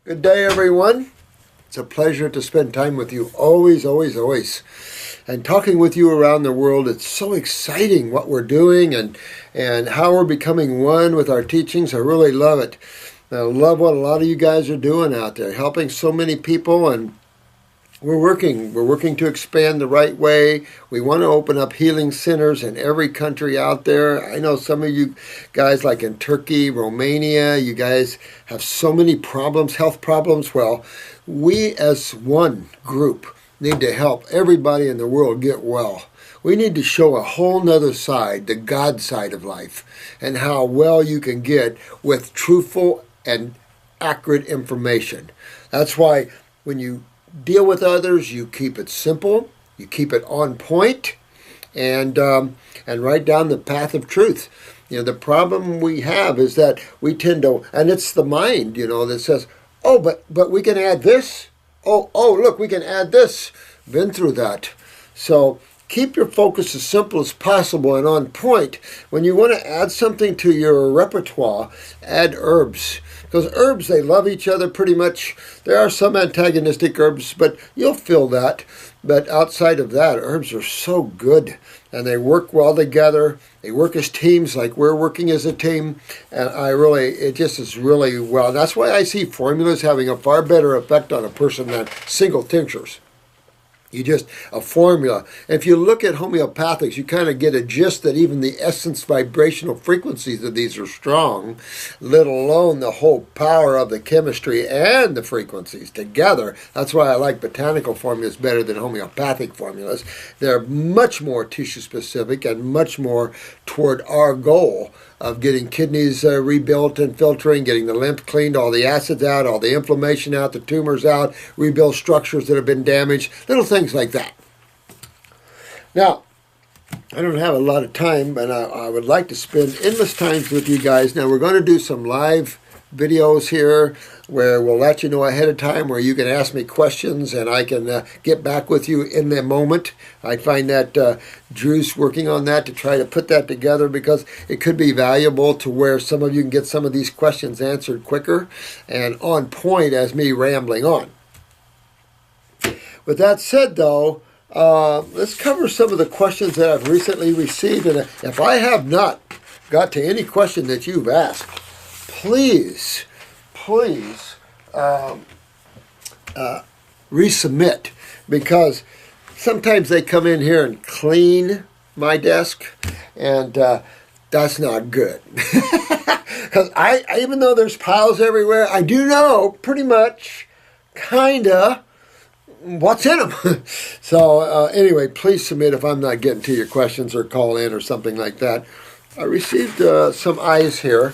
Good day, everyone. It's a pleasure to spend time with you. Always, always, always. And talking with you around the world, it's so exciting what we're doing and how we're becoming one with our teachings. I really love it. I love what a lot of you guys are doing out there, helping so many people, and we're working to expand the right way. We want to open up healing centers in every country out there. I know some of you guys, like in Turkey, Romania, you guys have so many problems, health problems. Well, we as one group need to help everybody in the world get well. We need to show a whole nother side, the God side of life, and how well you can get with truthful and accurate information. That's why when you deal with others, you keep it simple, you keep it on point, and right down the path of truth. You know, the problem we have is that we tend to, and it's the mind, that says, oh, but we can add this. Oh, look, we can add this. Been through that. So keep your focus as simple as possible and on point. When you want to add something to your repertoire, add herbs. Because herbs, they love each other pretty much. There are some antagonistic herbs, but you'll feel that. But outside of that, herbs are so good. And they work well together. They work as teams like we're working as a team. And it just is really well. That's why I see formulas having a far better effect on a person than single tinctures. A formula. If you look at homeopathics, you kind of get a gist that even the essence vibrational frequencies of these are strong, let alone the whole power of the chemistry and the frequencies together. That's why I like botanical formulas better than homeopathic formulas. They're much more tissue specific and much more toward our goal of getting kidneys rebuilt and filtering, getting the lymph cleaned, all the acids out, all the inflammation out, the tumors out, rebuild structures that have been damaged, little things like that. Now, I don't have a lot of time, and I would like to spend endless times with you guys. Now, we're going to do some live videos here where we'll let you know ahead of time, where you can ask me questions and I can get back with you in the moment. I find that Drew's working on that to try to put that together, because it could be valuable to where some of you can get some of these questions answered quicker and on point as me rambling on. With that said, though, let's cover some of the questions that I've recently received. And if I have not got to any question that you've asked, please resubmit, because sometimes they come in here and clean my desk, and that's not good. Because even though there's piles everywhere, I do know pretty much, kinda, what's in them. So anyway, please submit if I'm not getting to your questions, or call in or something like that. I received some eyes here.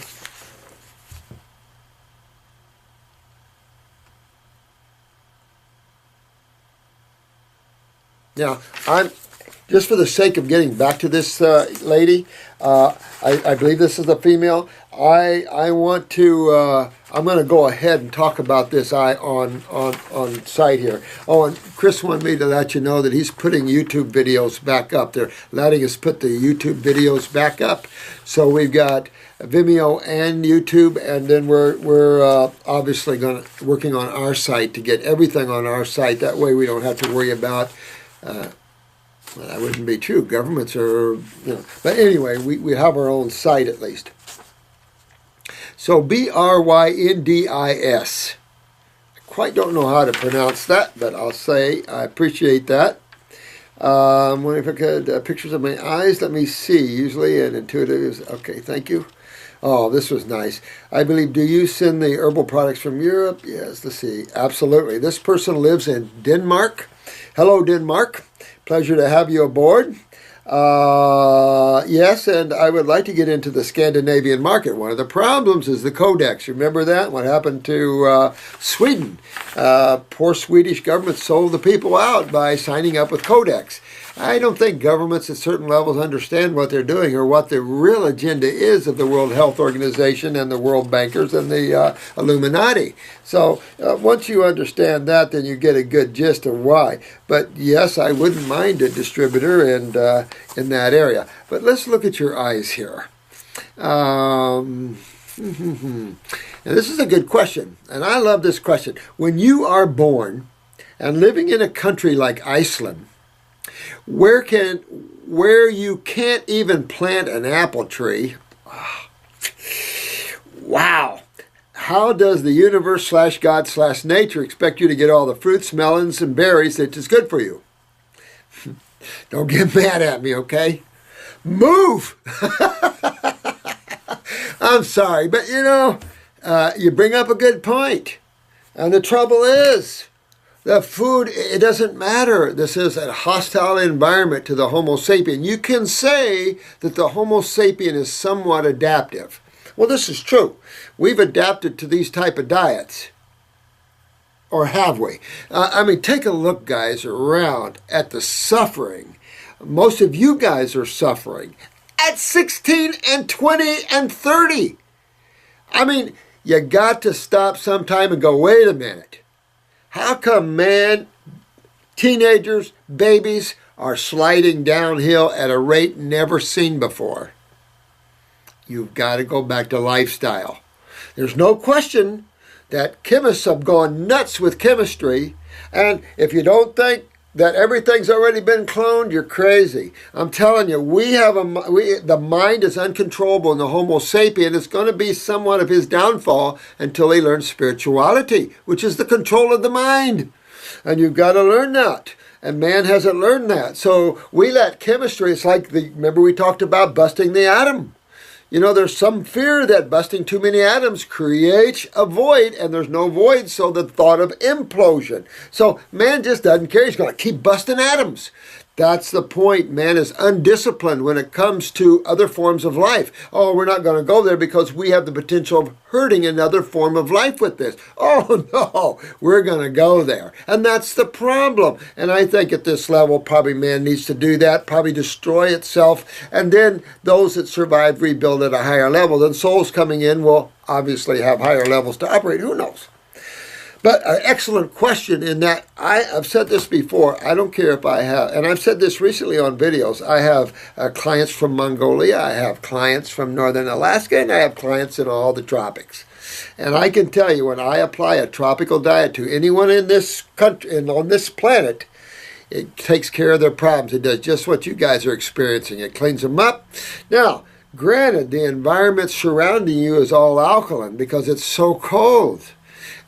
Now, just for the sake of getting back to this lady, I believe this is a female. I want to. I'm going to go ahead and talk about this eye on site here. Oh, and Chris wanted me to let you know that he's putting YouTube videos back up. They're letting us put the YouTube videos back up. So we've got Vimeo and YouTube, and then we're obviously working on our site to get everything on our site. That way we don't have to worry about. Well, that wouldn't be true. Governments are, But anyway, we have our own site at least. So BRYNDIS. I quite don't know how to pronounce that, but I'll say I appreciate that. I'm wondering if I could pictures of my eyes. Let me see. Usually an intuitive is okay. Thank you. Oh, this was nice. I believe, do you send the herbal products from Europe? Yes, let's see. Absolutely. This person lives in Denmark. Hello, Denmark. Pleasure to have you aboard. Yes, and I would like to get into the Scandinavian market. One of the problems is the Codex. Remember that? What happened to Sweden? Poor Swedish government sold the people out by signing up with Codex. I don't think governments at certain levels understand what they're doing or what the real agenda is of the World Health Organization and the World Bankers and the Illuminati. So once you understand that, then you get a good gist of why. But yes, I wouldn't mind a distributor and in that area. But let's look at your eyes here. And this is a good question, and I love this question. When you are born and living in a country like Iceland, where you can't even plant an apple tree, wow. How does the universe / God / nature expect you to get all the fruits, melons, and berries that is good for you? Don't get mad at me, okay? Move! I'm sorry, but you bring up a good point. And the trouble is, the food, it doesn't matter. This is a hostile environment to the Homo sapien. You can say that the Homo sapien is somewhat adaptive. Well, this is true. We've adapted to these type of diets. Or have we? Take a look, guys, around at the suffering. Most of you guys are suffering at 16 and 20 and 30. You got to stop sometime and go, wait a minute. How come, teenagers, babies are sliding downhill at a rate never seen before? You've got to go back to lifestyle. There's no question that chemists have gone nuts with chemistry, and if you don't think that everything's already been cloned, you're crazy. I'm telling you, the mind is uncontrollable in the Homo sapien. It's going to be somewhat of his downfall until he learns spirituality, which is the control of the mind. And you've got to learn that. And man hasn't learned that. So we let chemistry, it's like, remember we talked about busting the atom. There's some fear that busting too many atoms creates a void, and there's no void, so the thought of implosion. So man just doesn't care. He's going to keep busting atoms. That's the point. Man is undisciplined when it comes to other forms of life. Oh, we're not going to go there because we have the potential of hurting another form of life with this. Oh, no, we're going to go there. And that's the problem. And I think at this level, probably man needs to do that, probably destroy itself. And then those that survive rebuild at a higher level. Then souls coming in will obviously have higher levels to operate. Who knows? But an excellent question in that I've said this before. I don't care if I have, and I've said this recently on videos. I have clients from Mongolia, I have clients from northern Alaska, and I have clients in all the tropics. And I can tell you, when I apply a tropical diet to anyone in this country and on this planet, it takes care of their problems. It does just what you guys are experiencing. It cleans them up. Now, granted, the environment surrounding you is all alkaline because it's so cold.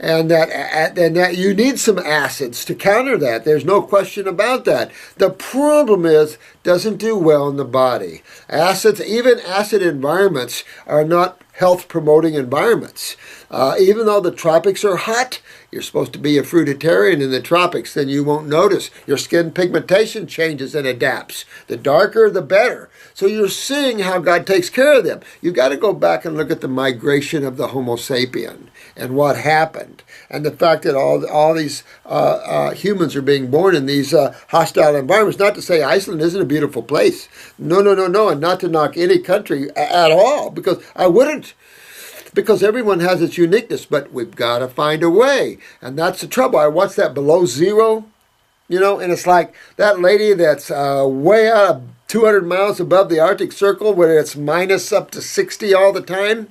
And that you need some acids to counter that. There's no question about that. The problem is, doesn't do well in the body. Acids, even acid environments, are not health-promoting environments. Even though the tropics are hot, you're supposed to be a fruitarian in the tropics, then you won't notice. Your skin pigmentation changes and adapts. The darker, the better. So you're seeing how God takes care of them. You've got to go back and look at the migration of the Homo sapien and what happened. And the fact that all these humans are being born in these hostile environments. Not to say Iceland isn't a beautiful place. No. And not to knock any country at all, because I wouldn't. Because everyone has its uniqueness, but we've got to find a way. And that's the trouble. I watched that Below Zero, and it's like that lady that's way out of 200 miles above the Arctic Circle where it's minus up to 60 all the time.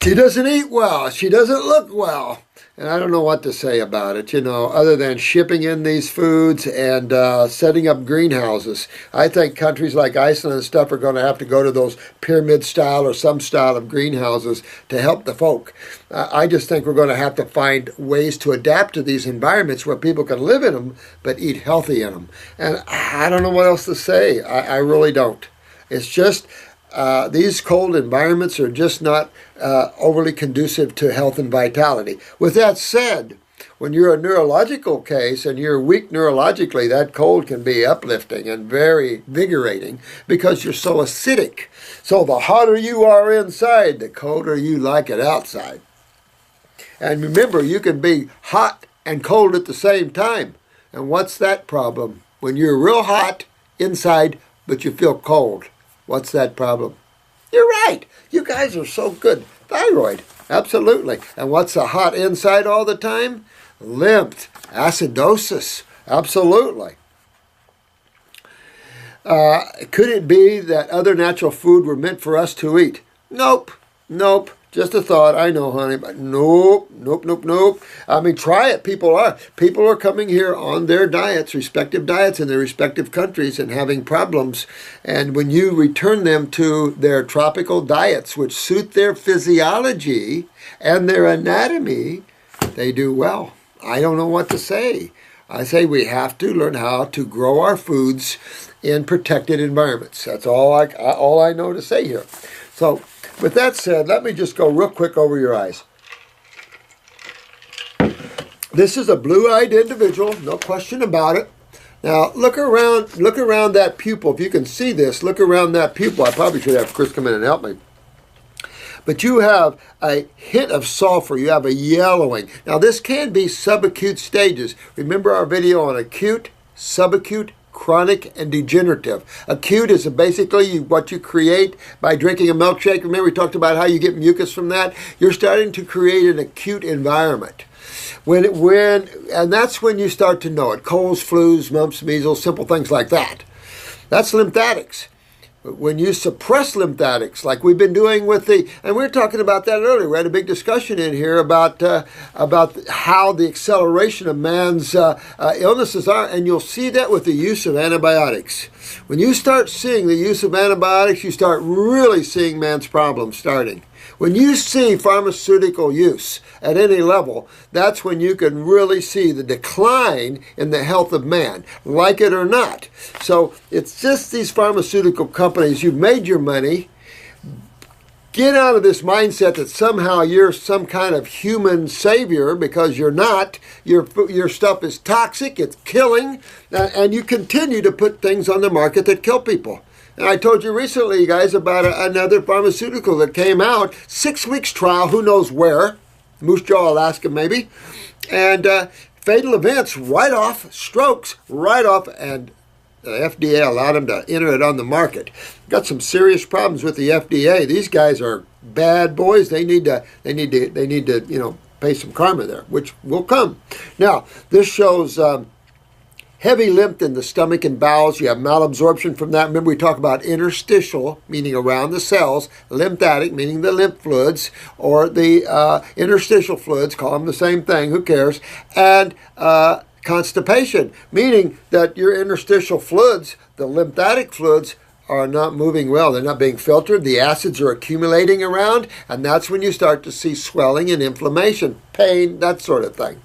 She doesn't eat well. She doesn't look well. And I don't know what to say about it, other than shipping in these foods and setting up greenhouses. I think countries like Iceland and stuff are going to have to go to those pyramid style or some style of greenhouses to help the folk. I just think we're going to have to find ways to adapt to these environments where people can live in them but eat healthy in them. And I don't know what else to say. I really don't. It's just these cold environments are just not overly conducive to health and vitality. With that said, when you're a neurological case and you're weak neurologically, that cold can be uplifting and very invigorating because you're so acidic. So the hotter you are inside, the colder you like it outside. And remember, you can be hot and cold at the same time. And what's that problem? When you're real hot inside, but you feel cold. What's that problem? You're right. You guys are so good. Thyroid. Absolutely. And what's the hot inside all the time? Lymph. Acidosis. Absolutely. Could it be that other natural food were meant for us to eat? Nope. Just a thought. I know, honey, but nope, nope, nope, nope. I mean, try it. People are coming here on their diets, respective diets in their respective countries, and having problems. And when you return them to their tropical diets, which suit their physiology and their anatomy, they do well. I don't know what to say. I say we have to learn how to grow our foods in protected environments. That's all I know to say here. So, with that said, let me just go real quick over your eyes. This is a blue-eyed individual, no question about it. Now, look around that pupil. If you can see this, look around that pupil. I probably should have Chris come in and help me. But you have a hint of sulfur. You have a yellowing. Now, this can be subacute stages. Remember our video on acute, subacute, chronic, and degenerative. Acute is basically what you create by drinking a milkshake. Remember we talked about how you get mucus from that? You're starting to create an acute environment. And that's when you start to know it. Colds, flus, mumps, measles, simple things like that. That's lymphatics. When you suppress lymphatics, like we've been doing with and we were talking about that earlier. We had a big discussion in here about how the acceleration of man's illnesses are, and you'll see that with the use of antibiotics. When you start seeing the use of antibiotics, you start really seeing man's problems starting. When you see pharmaceutical use at any level, that's when you can really see the decline in the health of man, like it or not. So it's just these pharmaceutical companies, you've made your money. Get out of this mindset that somehow you're some kind of human savior, because you're not. Your stuff is toxic, it's killing, and you continue to put things on the market that kill people. And I told you recently, guys, about another pharmaceutical that came out, 6 weeks trial, who knows where, Moose Jaw, Alaska maybe, and fatal events right off, strokes right off, and the FDA allowed them to enter it on the market. Got some serious problems with the FDA. These guys are bad boys. They need to pay some karma there, which will come. Now, this shows heavy lymph in the stomach and bowels. You have malabsorption from that. Remember, we talk about interstitial, meaning around the cells, lymphatic, meaning the lymph fluids, or the interstitial fluids, call them the same thing, who cares, and constipation, meaning that your interstitial fluids, the lymphatic fluids, are not moving well. They're not being filtered. The acids are accumulating around, and that's when you start to see swelling and inflammation, pain, that sort of thing.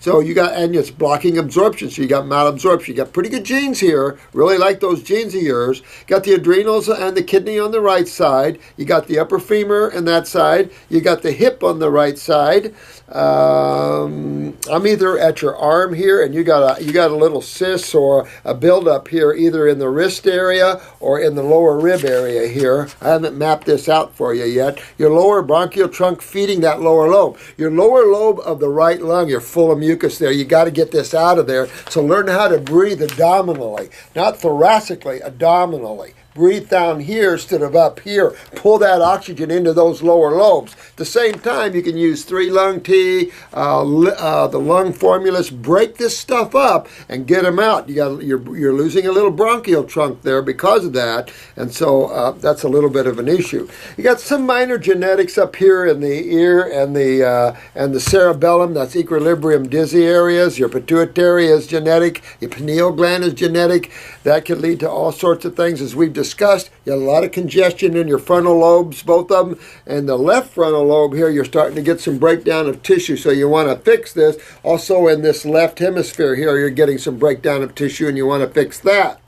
So and it's blocking absorption, so you got malabsorption. You got pretty good genes here, really like those genes of yours. Got the adrenals and the kidney on the right side. You got the upper femur on that side. You got the hip on the right side. I'm either at your arm here, and you got a little cyst or a buildup here, either in the wrist area or in the lower rib area here. I haven't mapped this out for you yet. Your lower bronchial trunk feeding that lower lobe. Your lower lobe of the right lung, you're full of mucus there. You got to get this out of there. So learn how to breathe abdominally, not thoracically, abdominally. Breathe down here instead of up here. Pull that oxygen into those lower lobes. At the same time, you can use 3-lung tea, the lung formulas. Break this stuff up and get them out. You're losing a little bronchial trunk there because of that, and so that's a little bit of an issue. You got some minor genetics up here in the ear and the cerebellum. That's equilibrium dizzy areas. Your pituitary is genetic. Your pineal gland is genetic. That can lead to all sorts of things, as we've discussed. You got a lot of congestion in your frontal lobes, both of them. And the left frontal lobe here, you're starting to get some breakdown of tissue, so you want to fix this. Also in this left hemisphere here, you're getting some breakdown of tissue, and you want to fix that.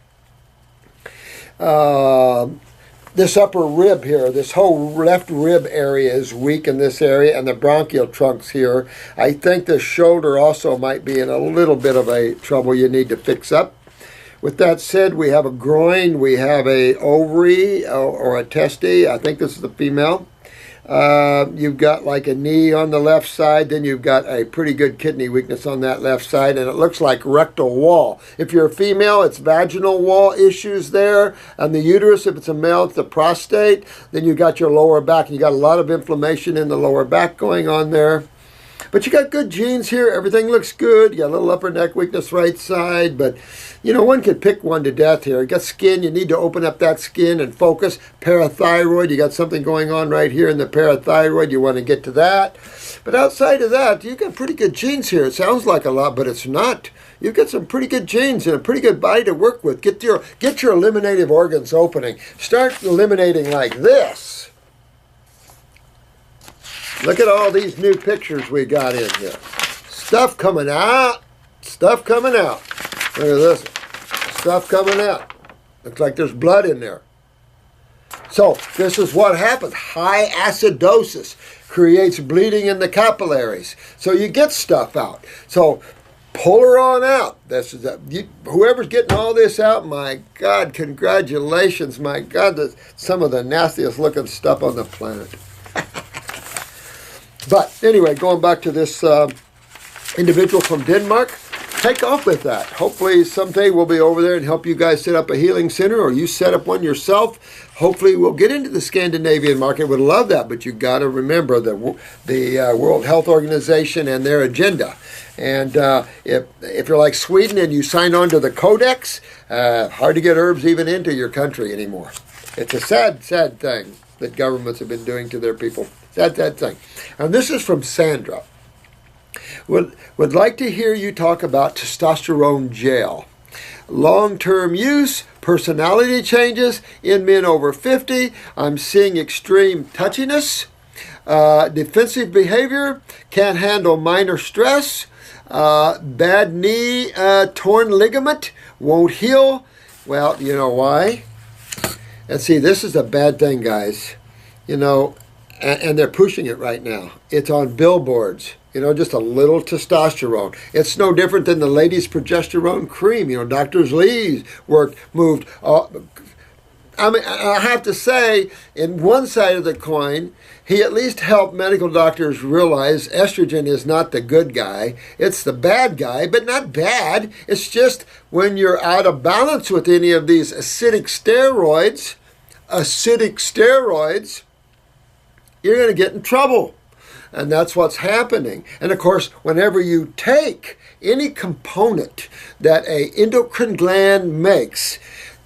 This upper rib here, this whole left rib area is weak in this area, and the bronchial trunks here. I think the shoulder also might be in a little bit of a trouble you need to fix up. With that said, we have a groin, we have a ovary or a testy. I think this is the female. You've got like a knee on the left side, then you've got a pretty good kidney weakness on that left side, and it looks like rectal wall. If you're a female, it's vaginal wall issues there, and the uterus. If it's a male, it's the prostate. Then you've got your lower back, and you got a lot of inflammation in the lower back going on there. But you got good genes here. Everything looks good. You got a little upper neck weakness right side. But, one could pick one to death here. You got skin. You need to open up that skin and focus. Parathyroid. You got something going on right here in the parathyroid. You want to get to that. But outside of that, you got pretty good genes here. It sounds like a lot, but it's not. You've got some pretty good genes and a pretty good body to work with. Get your eliminative organs opening. Start eliminating like this. Look at all these new pictures we got in here. Stuff coming out. Stuff coming out. Look at this. Stuff coming out. Looks like there's blood in there. So this is what happens. High acidosis creates bleeding in the capillaries. So you get stuff out. So pull her on out. Whoever's getting all this out, my God, congratulations. My God, that's some of the nastiest looking stuff on the planet. But anyway, going back to this individual from Denmark, take off with that. Hopefully someday we'll be over there and help you guys set up a healing center, or you set up one yourself. Hopefully we'll get into the Scandinavian market. Would love that, but you got to remember the World Health Organization and their agenda. And if you're like Sweden and you sign on to the Codex, hard to get herbs even into your country anymore. It's a sad, sad thing that governments have been doing to their people. Sad, sad thing. And this is from Sandra. Would like to hear you talk about testosterone gel. Long-term use, personality changes in men over 50. I'm seeing extreme touchiness, defensive behavior, can't handle minor stress, bad knee, torn ligament, won't heal. Well, you know why? And see, this is a bad thing, guys. And they're pushing it right now. It's on billboards. Just a little testosterone. It's no different than the ladies' progesterone cream. Dr. Lee's work moved. I have to say, in one side of the coin, he at least helped medical doctors realize estrogen is not the good guy. It's the bad guy, but not bad. It's just when you're out of balance with any of these acidic steroids, you're going to get in trouble. And that's what's happening. And of course, whenever you take any component that a endocrine gland makes,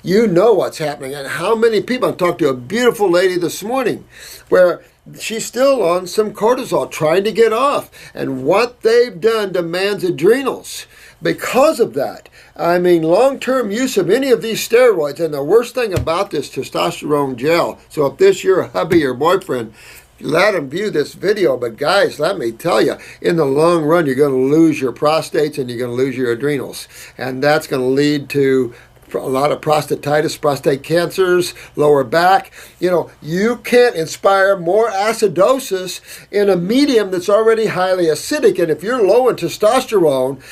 you know what's happening. And how many people, I talked to a beautiful lady this morning where she's still on some cortisol trying to get off. And what they've done to man's adrenals because of that. I mean, long-term use of any of these steroids. And the worst thing about this testosterone gel, so if this your hubby or boyfriend, let them view this video. But guys, let me tell you, in the long run, you're going to lose your prostates and you're going to lose your adrenals. And that's going to lead to a lot of prostatitis, prostate cancers, lower back. You can't inspire more acidosis in a medium that's already highly acidic. And if you're low in testosterone,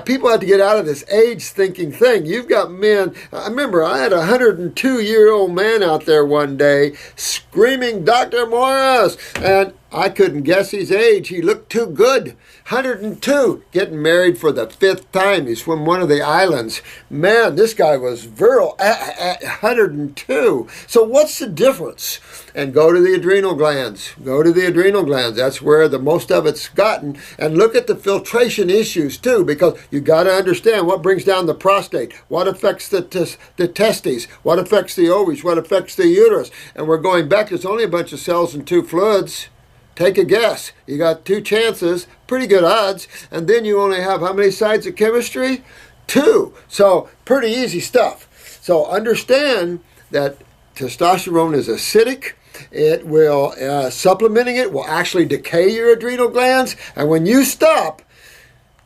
people have to get out of this age thinking thing. You've got men. I remember I had a 102-year-old man out there one day screaming, "Dr. Morris!" And I couldn't guess his age. He looked too good. 102, getting married for the 5th time. He's from one of the islands. Man, this guy was virile at 102. So what's the difference? And go to the adrenal glands. Go to the adrenal glands. That's where the most of it's gotten. And look at the filtration issues too, because you got to understand what brings down the prostate, what affects the testes, what affects the ovaries, what affects the uterus. And we're going back. There's only a bunch of cells and 2 fluids. Take a guess. You got 2 chances, pretty good odds, and then you only have how many sides of chemistry? 2. So pretty easy stuff. So understand that testosterone is acidic. It will, supplementing it will actually decay your adrenal glands, and when you stop,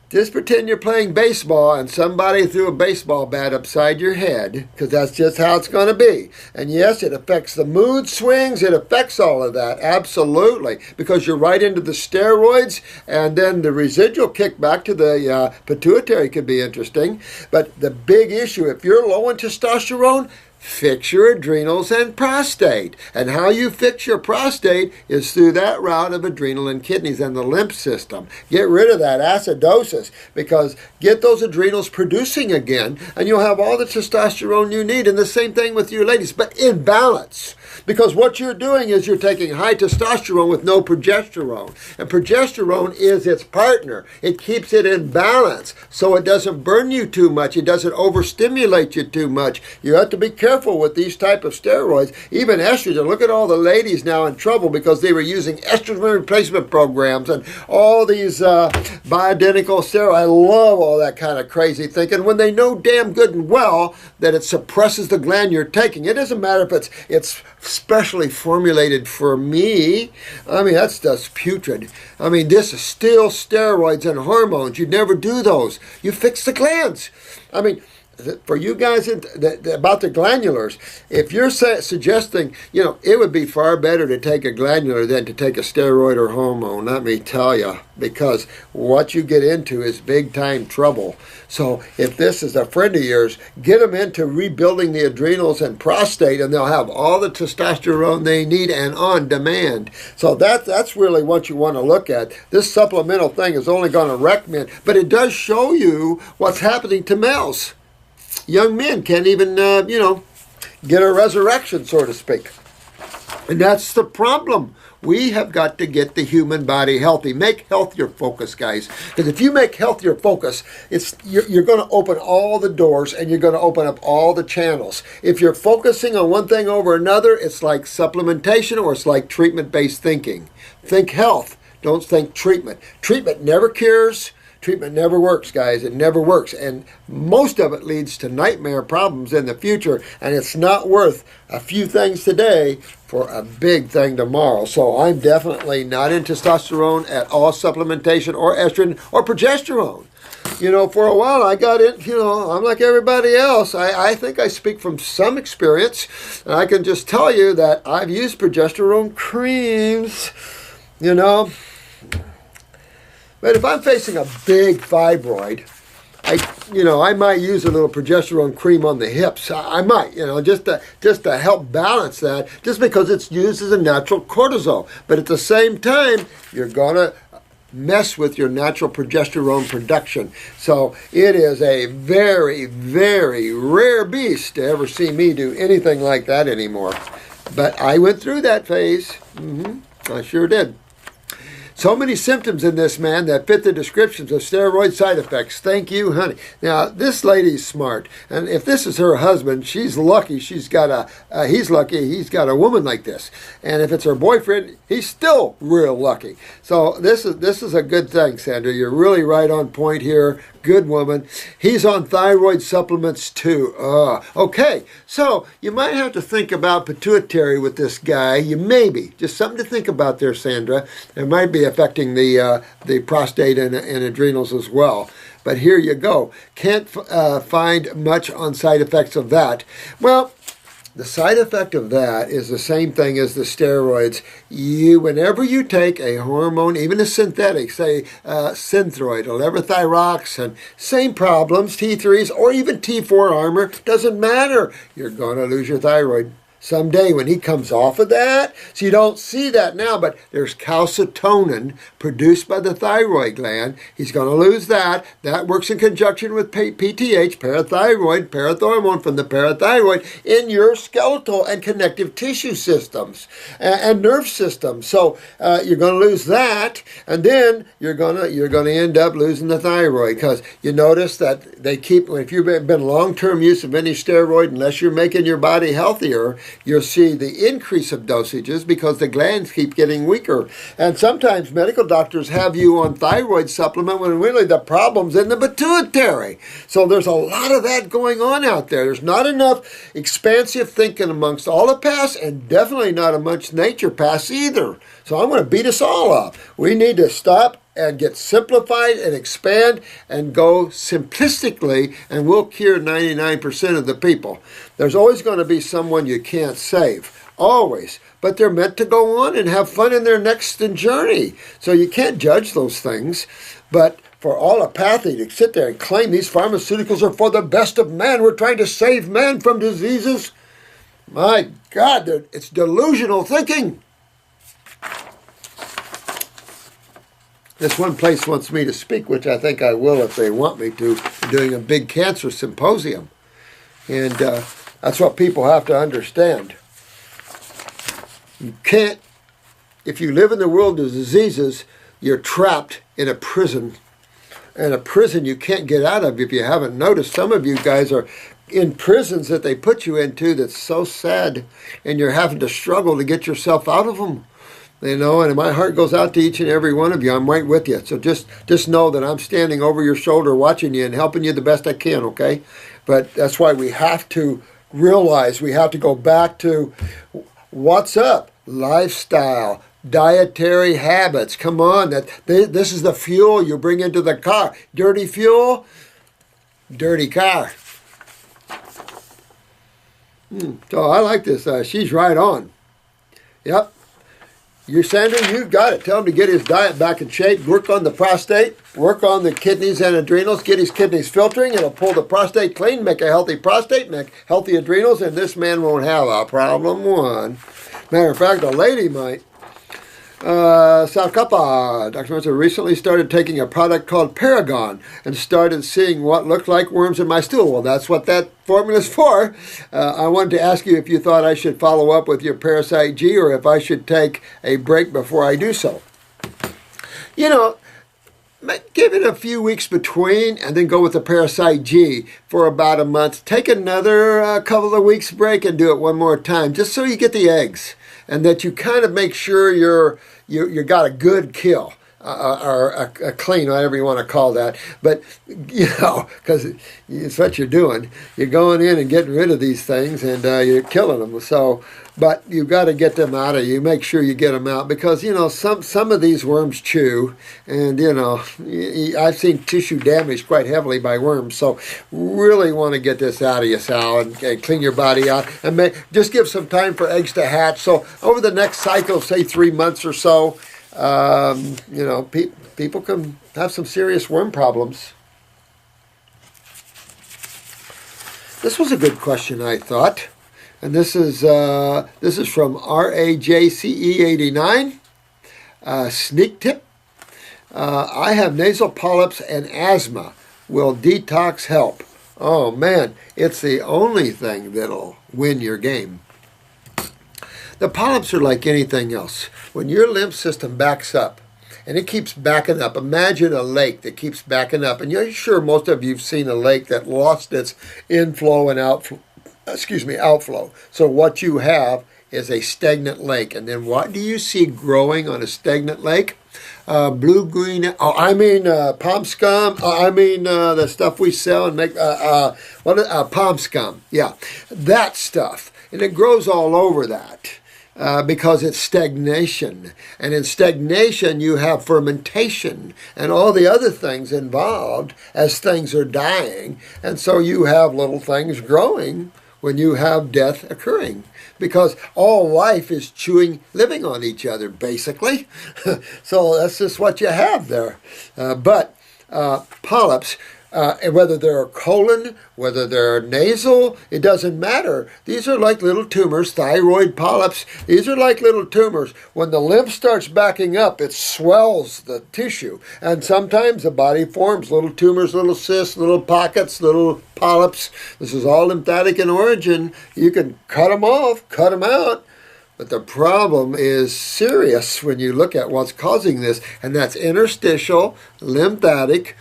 just pretend you're playing baseball and somebody threw a baseball bat upside your head, because that's just how it's going to be. And yes, it affects the mood swings. It affects all of that, absolutely, because you're right into the steroids, and then the residual kickback to the pituitary could be interesting. But the big issue, if you're low in testosterone, fix your adrenals and prostate. And how you fix your prostate is through that route of adrenal and kidneys and the lymph system. Get rid of that acidosis, because get those adrenals producing again, and you'll have all the testosterone you need. And the same thing with you ladies, but in balance. Because what you're doing is you're taking high testosterone with no progesterone. And progesterone is its partner. It keeps it in balance so it doesn't burn you too much. It doesn't overstimulate you too much. You have to be careful with these type of steroids. Even estrogen. Look at all the ladies now in trouble because they were using estrogen replacement programs and all these bioidentical steroids. I love all that kind of crazy thinking when they know damn good and well that it suppresses the gland you're taking. It doesn't matter if it's specially formulated for me. I mean, that's just putrid. I mean, this is still steroids and hormones. You never do those. You fix the glands. I mean, for you guys about the glandulars, if you're suggesting, it would be far better to take a glandular than to take a steroid or hormone, let me tell you, because what you get into is big time trouble. So if this is a friend of yours, get them into rebuilding the adrenals and prostate, and they'll have all the testosterone they need and on demand. So that's really what you want to look at. This supplemental thing is only going to recommend, but it does show you what's happening to males. Young men can't even, get a resurrection, so to speak. And that's the problem. We have got to get the human body healthy. Make health your focus, guys. Because if you make health your focus, you're going to open all the doors and you're going to open up all the channels. If you're focusing on one thing over another, it's like supplementation or it's like treatment-based thinking. Think health. Don't think treatment. Treatment never cures. Treatment never works, guys. It never works. And most of it leads to nightmare problems in the future. And it's not worth a few things today for a big thing tomorrow. So I'm definitely not in testosterone at all, supplementation or estrogen or progesterone. For a while I got in, I'm like everybody else. I think I speak from some experience. And I can just tell you that I've used progesterone creams, But if I'm facing a big fibroid, I might use a little progesterone cream on the hips. I might, just to help balance that, just because it's used as a natural cortisol. But at the same time, you're gonna mess with your natural progesterone production. So it is a very, very rare beast to ever see me do anything like that anymore. But I went through that phase. I sure did. So many symptoms in this man that fit the descriptions of steroid side effects. Thank you, honey. Now, this lady's smart. And if this is her husband, she's lucky he's got a woman like this. And if it's her boyfriend, he's still real lucky. So this is a good thing, Sandra. You're really right on point here. Good woman. He's on thyroid supplements too. Okay, so you might have to think about pituitary with this guy. You maybe. Just something to think about there, Sandra. It might be affecting the prostate and adrenals as well. But here you go. Can't find much on side effects of that. Well, the side effect of that is the same thing as the steroids. Whenever you take a hormone, even a synthetic, say Synthroid or levothyroxine, same problems, T3s or even T4 armor, doesn't matter. You're going to lose your thyroid someday when he comes off of that. So you don't see that now, but there's calcitonin produced by the thyroid gland. He's going to lose that. That works in conjunction with PTH, parathyroid, parathormone from the parathyroid in your skeletal and connective tissue systems and nerve systems. So you're going to lose that, and then you're going to end up losing the thyroid, because you notice that they keep, if you've been long-term use of any steroid, unless you're making your body healthier, you'll see the increase of dosages because the glands keep getting weaker. And sometimes medical doctors have you on thyroid supplement when really the problem's in the pituitary. So there's a lot of that going on out there. There's not enough expansive thinking amongst allopaths, and definitely not amongst naturopaths either. So I'm going to beat us all up. We need to stop and get simplified and expand and go simplistically, and we'll cure 99% of the people. There's always going to be someone you can't save. Always. But they're meant to go on and have fun in their next journey. So you can't judge those things. But for allopathy to sit there and claim these pharmaceuticals are for the best of man, we're trying to save man from diseases, my God, it's delusional thinking. This one place wants me to speak, which I think I will if they want me to, doing a big cancer symposium. And that's what people have to understand. You can't, if you live in the world of diseases, you're trapped in a prison. And a prison you can't get out of if you haven't noticed. Some of you guys are in prisons that they put you into that's so sad, and you're having to struggle to get yourself out of them. You know, and my heart goes out to each and every one of you. I'm right with you. So just know that I'm standing over your shoulder watching you and helping you the best I can, okay? But that's why we have to realize we have to go back to what's up? Lifestyle, dietary habits. Come on, this is the fuel you bring into the car. Dirty fuel, dirty car. So I like this. She's right on. Yep. You, Sandra, you've got it. Tell him to get his diet back in shape, work on the prostate, work on the kidneys and adrenals, get his kidneys filtering. It'll pull the prostate clean, make a healthy prostate, make healthy adrenals, and this man won't have a problem one. Matter of fact, a lady might. Salkapa. Dr. Mercer recently started taking a product called Paragon and started seeing what looked like worms in my stool. Well, that's what that formula's for. I wanted to ask you if you thought I should follow up with your Parasite G or if I should take a break before I do so. You know, give it a few weeks between and then go with the Parasite G for about a month. Take another couple of weeks break and do it one more time just so you get the eggs and that you kind of make sure you got a good kill or a clean, whatever you want to call that. But, you know, because it's what you're doing. You're going in and getting rid of these things and you're killing them. So, but you've got to get them out of you. Make sure you get them out because, you know, some of these worms chew. And, you know, I've seen tissue damaged quite heavily by worms. So really want to get this out of you, Sal, and clean your body out. And just give some time for eggs to hatch. So over the next cycle, say 3 months or so, you know, people can have some serious worm problems. This was a good question, I thought. And this is from RAJCE89. Sneak tip. I have nasal polyps and asthma. Will detox help? Oh man, it's the only thing that'll win your game. The polyps are like anything else. When your lymph system backs up, and it keeps backing up, imagine a lake that keeps backing up, and you're sure most of you have seen a lake that lost its inflow and outflow. So what you have is a stagnant lake. And then what do you see growing on a stagnant lake? Blue-green, palm scum. The stuff we sell and make, palm scum. Yeah, that stuff. And it grows all over that. Because it's stagnation. And in stagnation, you have fermentation and all the other things involved as things are dying. And so you have little things growing when you have death occurring. Because all life is living on each other, basically. So that's just what you have there. But polyps, whether they're colon, whether they're nasal, it doesn't matter. These are like little tumors, thyroid polyps. These are like little tumors. When the lymph starts backing up, it swells the tissue. And sometimes the body forms little tumors, little cysts, little pockets, little polyps. This is all lymphatic in origin. You can cut them off, cut them out. But the problem is serious when you look at what's causing this. And that's interstitial, lymphatic,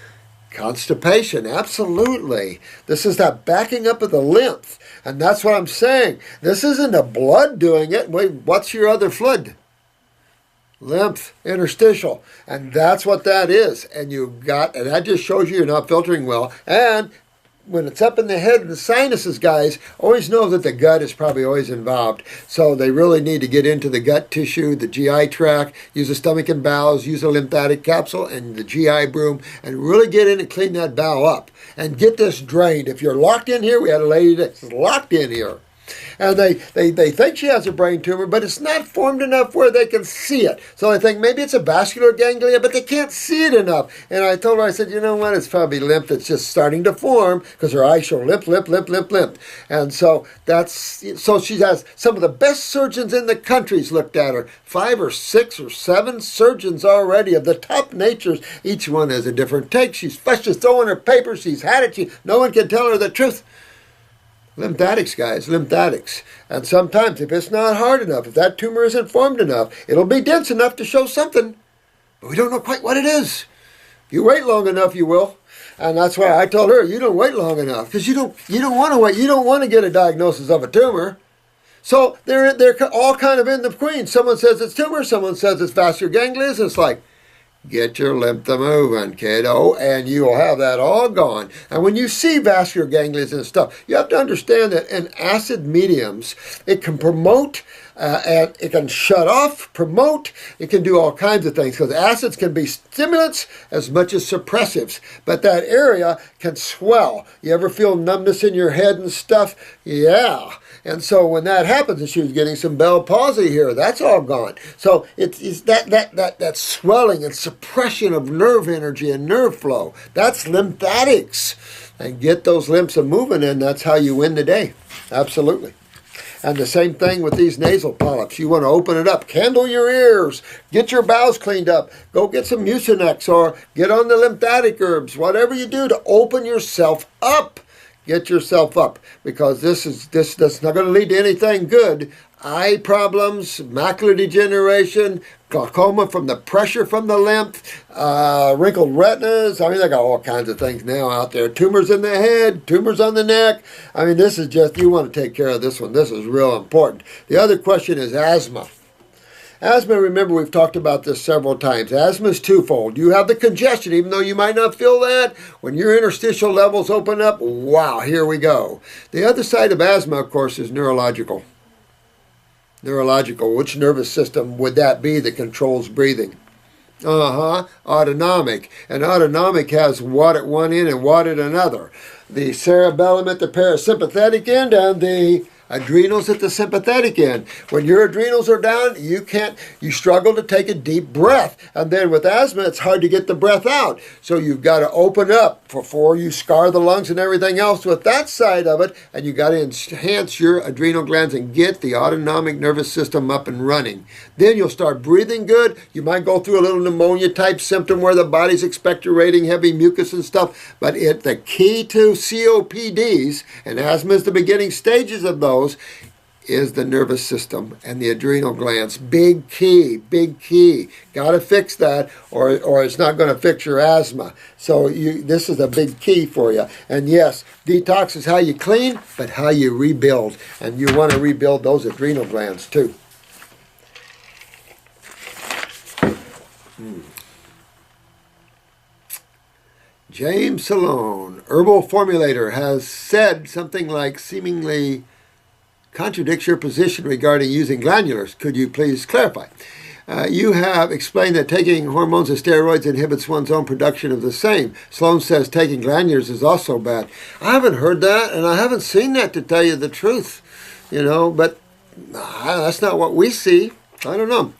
constipation, absolutely. This is that backing up of the lymph. And that's what I'm saying. This isn't the blood doing it. Wait, what's your other fluid? Lymph, interstitial. And that's what that is. And that just shows you're not filtering well. And when it's up in the head and the sinuses, guys, always know that the gut is probably always involved. So they really need to get into the gut tissue, the GI tract, use the stomach and bowels, use a lymphatic capsule and the GI broom, and really get in and clean that bowel up and get this drained. If you're locked in here, we had a lady that's locked in here. And they think she has a brain tumor, but it's not formed enough where they can see it. So they think maybe it's a vascular ganglia, but they can't see it enough. And I told her, I said, you know what, it's probably lymph that's just starting to form because her eyes show lymph. And so she has some of the best surgeons in the country's looked at her. 5 or 6 or 7 surgeons already of the top natures. Each one has a different take. She's fresh, just throwing her papers. She's had it. No one can tell her the truth. Lymphatics, guys, lymphatics. And sometimes if it's not hard enough, if that tumor isn't formed enough, it'll be dense enough to show something. But we don't know quite what it is. If you wait long enough, you will. And that's why I told her, you don't wait long enough. Because you don't want to wait. You don't want to get a diagnosis of a tumor. So they're all kind of in between. Someone says it's tumor. Someone says it's vascular ganglions. It's like, get your lymph moving, kiddo, and you'll have that all gone. And when you see vascular ganglions and stuff, you have to understand that in acid mediums, it can promote, and it can shut off, promote, it can do all kinds of things, because acids can be stimulants as much as suppressives. But that area can swell. You ever feel numbness in your head and stuff? Yeah. And so when that happens, and she was getting some Bell palsy here, that's all gone. So it's that swelling and suppression of nerve energy and nerve flow. That's lymphatics. And get those lymphs moving, and that's how you win the day. Absolutely. And the same thing with these nasal polyps. You want to open it up. Candle your ears. Get your bowels cleaned up. Go get some Mucinex or get on the lymphatic herbs. Whatever you do to open yourself up. Get yourself up, because that's not going to lead to anything good. Eye problems, macular degeneration, glaucoma from the pressure from the lymph, wrinkled retinas. I mean, they got all kinds of things now out there. Tumors in the head, tumors on the neck. I mean, this is just, you want to take care of this one. This is real important. The other question is asthma. Asthma, remember, we've talked about this several times. Asthma is twofold. You have the congestion, even though you might not feel that. When your interstitial levels open up, wow, here we go. The other side of asthma, of course, is neurological. Neurological. Which nervous system would that be that controls breathing? Autonomic. And autonomic has what at one end and what at another. The cerebellum at the parasympathetic end and the adrenals at the sympathetic end. When your adrenals are down, you struggle to take a deep breath. And then with asthma, it's hard to get the breath out. So you've got to open up before you scar the lungs and everything else with that side of it. And you've got to enhance your adrenal glands and get the autonomic nervous system up and running. Then you'll start breathing good. You might go through a little pneumonia type symptom where the body's expectorating heavy mucus and stuff. But the key to COPDs, and asthma is the beginning stages of those, is the nervous system and the adrenal glands. Big key, big key. Got to fix that, or it's not going to fix your asthma. So this is a big key for you. And yes, detox is how you clean, but how you rebuild. And you want to rebuild those adrenal glands too. James Salone, herbal formulator, has said something like seemingly contradicts your position regarding using glandulars. Could you please clarify? You have explained that taking hormones and steroids inhibits one's own production of the same. Sloan says taking glandulars is also bad. I haven't heard that, and I haven't seen that, to tell you the truth. But that's not what we see. I don't know.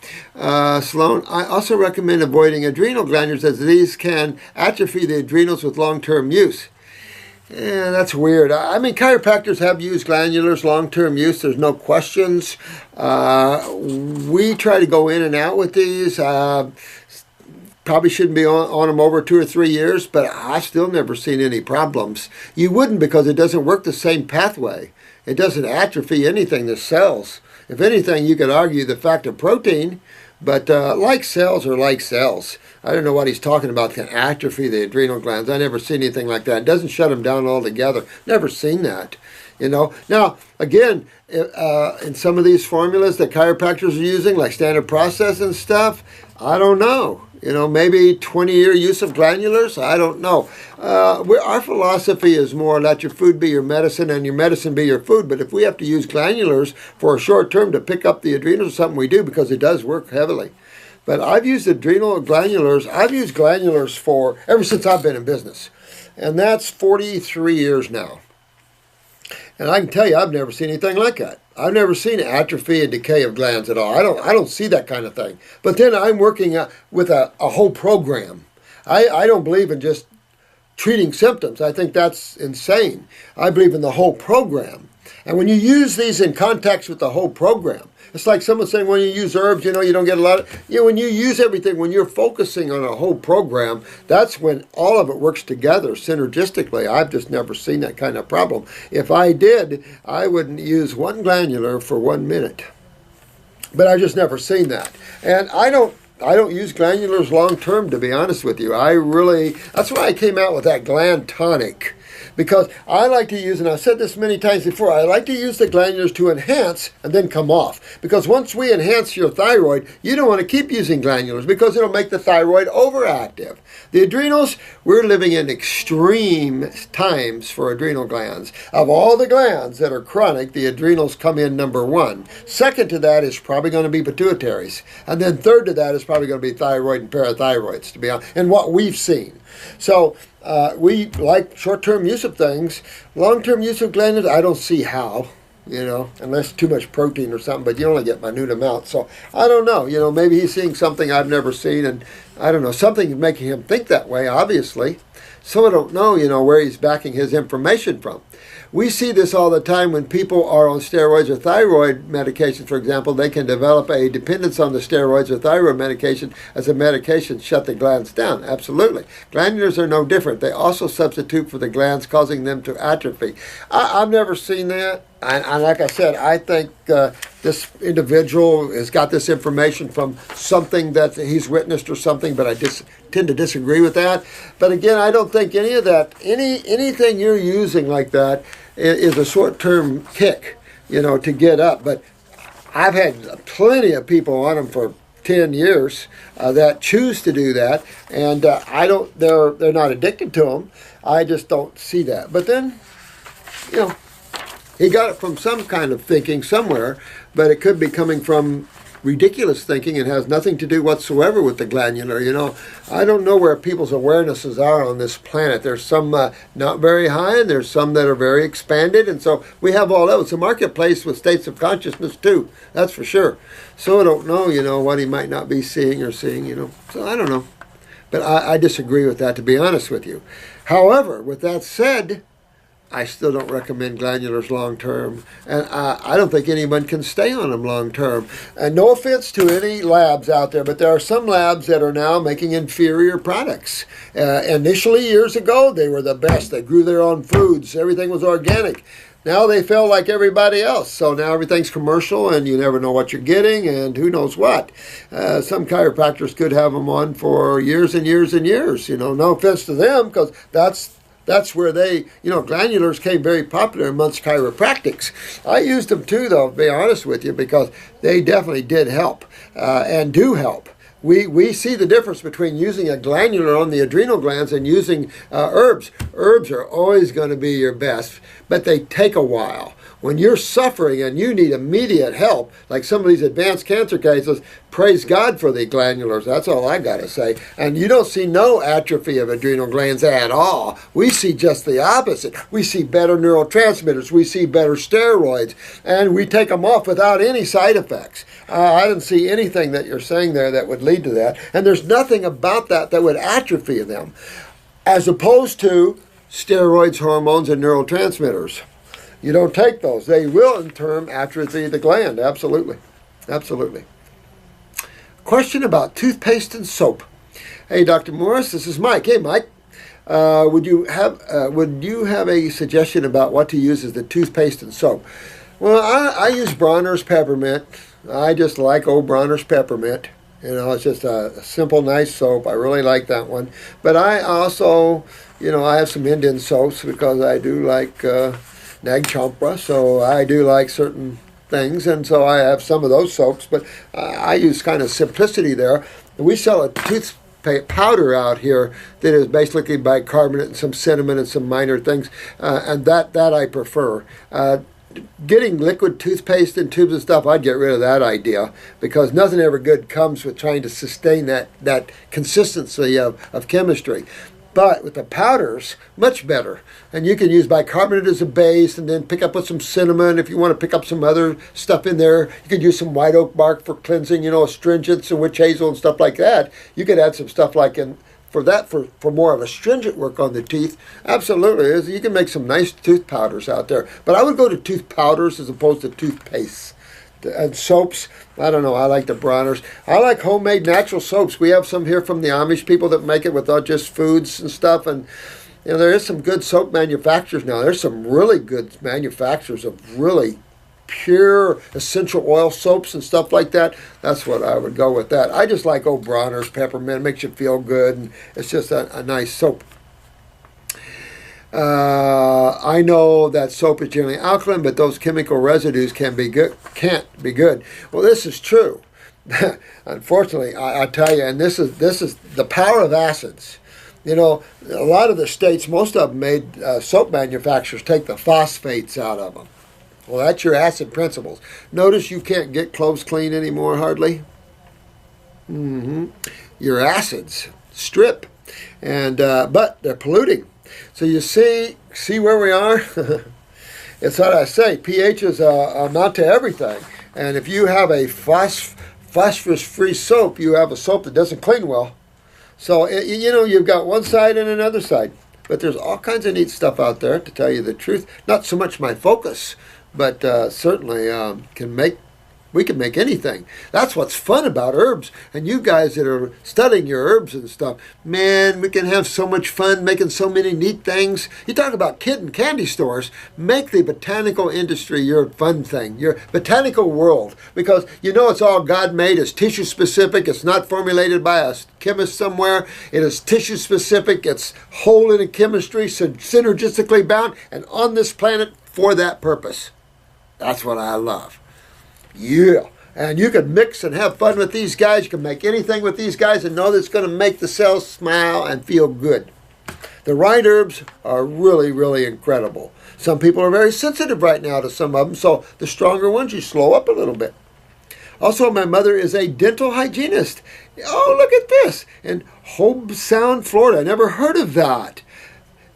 Sloan, I also recommend avoiding adrenal glandulars, as these can atrophy the adrenals with long-term use. Yeah, that's weird. I mean, chiropractors have used glandulars, long-term use. There's no questions. We try to go in and out with these. Probably shouldn't be on them over 2 or 3 years, but I've still never seen any problems. You wouldn't, because it doesn't work the same pathway. It doesn't atrophy anything, the cells. If anything, you could argue the fact of protein, but like cells are like cells. I don't know what he's talking about, can atrophy the adrenal glands. I never seen anything like that. It doesn't shut them down altogether. Never seen that. Now, again, in some of these formulas that chiropractors are using, like standard process and stuff, I don't know. Maybe 20-year use of glandulars? I don't know. Our philosophy is more let your food be your medicine and your medicine be your food. But if we have to use glandulars for a short term to pick up the adrenals, something we do, because it does work heavily. But I've used adrenal glandulars. I've used glandulars ever since I've been in business. And that's 43 years now. And I can tell you, I've never seen anything like that. I've never seen atrophy and decay of glands at all. I don't see that kind of thing. But then I'm working with a whole program. I don't believe in just treating symptoms. I think that's insane. I believe in the whole program. And when you use these in context with the whole program, It's like someone saying when you use herbs, you know, you don't get a lot of, you know, when you use everything, when you're focusing on a whole program, that's when all of it works together synergistically. I've just never seen that kind of problem. If I did, I wouldn't use one glandular for 1 minute. But I've just never seen that. And I don't use glandulars long term, to be honest with you. That's why I came out with that gland tonic. Because I like to use, and I've said this many times before, I like to use the glandulars to enhance and then come off. Because once we enhance your thyroid, you don't want to keep using glandulars because it'll make the thyroid overactive. The adrenals, we're living in extreme times for adrenal glands. Of all the glands that are chronic, the adrenals come in number 1. Second to that is probably going to be pituitaries. And then third to that is probably going to be thyroid and parathyroids, to be honest, and what we've seen. So we like short-term use of things. Long-term use of glandulars, I don't see how, you know, unless too much protein or something, but you only get minute amounts. So I don't know, you know, maybe he's seeing something I've never seen, and I don't know, something is making him think that way, obviously. So I don't know, you know, where he's backing his information from. We see this all the time when people are on steroids or thyroid medication, for example. They can develop a dependence on the steroids or thyroid medication as the medication shut the glands down. Absolutely. Glandulars are no different. They also substitute for the glands, causing them to atrophy. I've never seen that. And like I said, I think this individual has got this information from something that he's witnessed or something, but I just tend to disagree with that. But again, I don't think any of that, anything you're using like that is a short-term kick, you know, to get up. But I've had plenty of people on them for 10 years that choose to do that, and they're not addicted to them. I just don't see that. But then, you know, he got it from some kind of thinking somewhere, but it could be coming from ridiculous thinking and has nothing to do whatsoever with the glandular. You know, I don't know where people's awarenesses are on this planet. There's some not very high, and there's some that are very expanded, and so we have all that. It's a marketplace with states of consciousness too, that's for sure. So I don't know, you know, what he might not be seeing, you know. So I don't know. But I disagree with that, to be honest with you. However, with that said, I still don't recommend glandulars long term, and I don't think anyone can stay on them long term. And no offense to any labs out there, but there are some labs that are now making inferior products. Initially, years ago, they were the best. They grew their own foods. Everything was organic. Now they feel like everybody else. So now everything's commercial, and you never know what you're getting, and who knows what. Some chiropractors could have them on for years and years and years. You know, no offense to them, because that's where they, you know, glandulars came very popular amongst chiropractics. I used them too, though, to be honest with you, because they definitely did help and do help. We see the difference between using a glandular on the adrenal glands and using herbs. Herbs are always going to be your best, but they take a while. When you're suffering and you need immediate help, like some of these advanced cancer cases, praise God for the glandulars. That's all I got to say. And you don't see no atrophy of adrenal glands at all. We see just the opposite. We see better neurotransmitters. We see better steroids. And we take them off without any side effects. I didn't see anything that you're saying there that would lead to that. And there's nothing about that that would atrophy them, as opposed to steroids, hormones, and neurotransmitters. You don't take those. They will, in turn, atrophy the gland. Absolutely. Absolutely. Question about toothpaste and soap. Hey, Dr. Morris, this is Mike. Hey, Mike. Would you have a suggestion about what to use as the toothpaste and soap? Well, I use Bronner's Peppermint. I just like old Bronner's Peppermint. You know, it's just a simple, nice soap. I really like that one. But I also, you know, I have some Indian soaps because I do like Nag Champra, so I do like certain things, and so I have some of those soaps, but I use kind of simplicity there. We sell a toothpaste powder out here that is basically bicarbonate and some cinnamon and some minor things, and that I prefer. Getting liquid toothpaste in tubes and stuff, I'd get rid of that idea, because nothing ever good comes with trying to sustain that consistency of chemistry. But with the powders, much better. And you can use bicarbonate as a base and then pick up with some cinnamon. If you want to pick up some other stuff in there, you could use some white oak bark for cleansing, you know, astringents and witch hazel and stuff like that. You could add some stuff like for more of astringent work on the teeth. Absolutely. You can make some nice tooth powders out there. But I would go to tooth powders as opposed to toothpaste. And soaps, I don't know, I like the Bronner's. I like homemade natural soaps. We have some here from the Amish people that make it without just foods and stuff. And there is some good soap manufacturers now. There's some really good manufacturers of really pure essential oil soaps and stuff like that. That's what I would go with that. I just like old Bronner's peppermint. It makes you feel good, and it's just a nice soap. I know that soap is generally alkaline, but those chemical residues can't be good. Well, this is true. Unfortunately, I tell you, and this is the power of acids. A lot of the states, most of them made soap manufacturers take the phosphates out of them. Well, that's your acid principles. Notice you can't get clothes clean anymore, hardly. Your acids strip, and but they're polluting. So you see where we are? It's what I say, pH is amount to everything. And if you have a phosphorus-free soap, you have a soap that doesn't clean well. So, you've got one side and another side. But there's all kinds of neat stuff out there, to tell you the truth. Not so much my focus, but certainly we can make anything. That's what's fun about herbs. And you guys that are studying your herbs and stuff, man, we can have so much fun making so many neat things. You talk about kid and candy stores. Make the botanical industry your fun thing, your botanical world. Because it's all God-made. It's tissue-specific. It's not formulated by a chemist somewhere. It is tissue-specific. It's whole in a chemistry, synergistically bound, and on this planet for that purpose. That's what I love. Yeah, and you can mix and have fun with these guys. You can make anything with these guys and know that it's going to make the cells smile and feel good. The right herbs are really, really incredible. Some people are very sensitive right now to some of them, so the stronger ones you slow up a little bit. Also, my mother is a dental hygienist. Oh, look at this. In Hobe Sound, Florida. I never heard of that.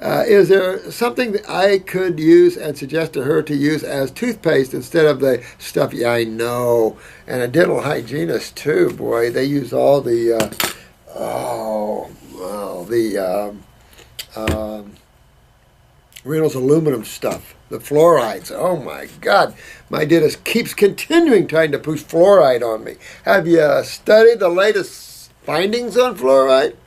Is there something that I could use and suggest to her to use as toothpaste instead of the stuff? Yeah, I know. And a dental hygienist too, boy. They use all the, Reynolds aluminum stuff. The fluorides. Oh my God. My dentist keeps continuing trying to push fluoride on me. Have you studied the latest findings on fluoride?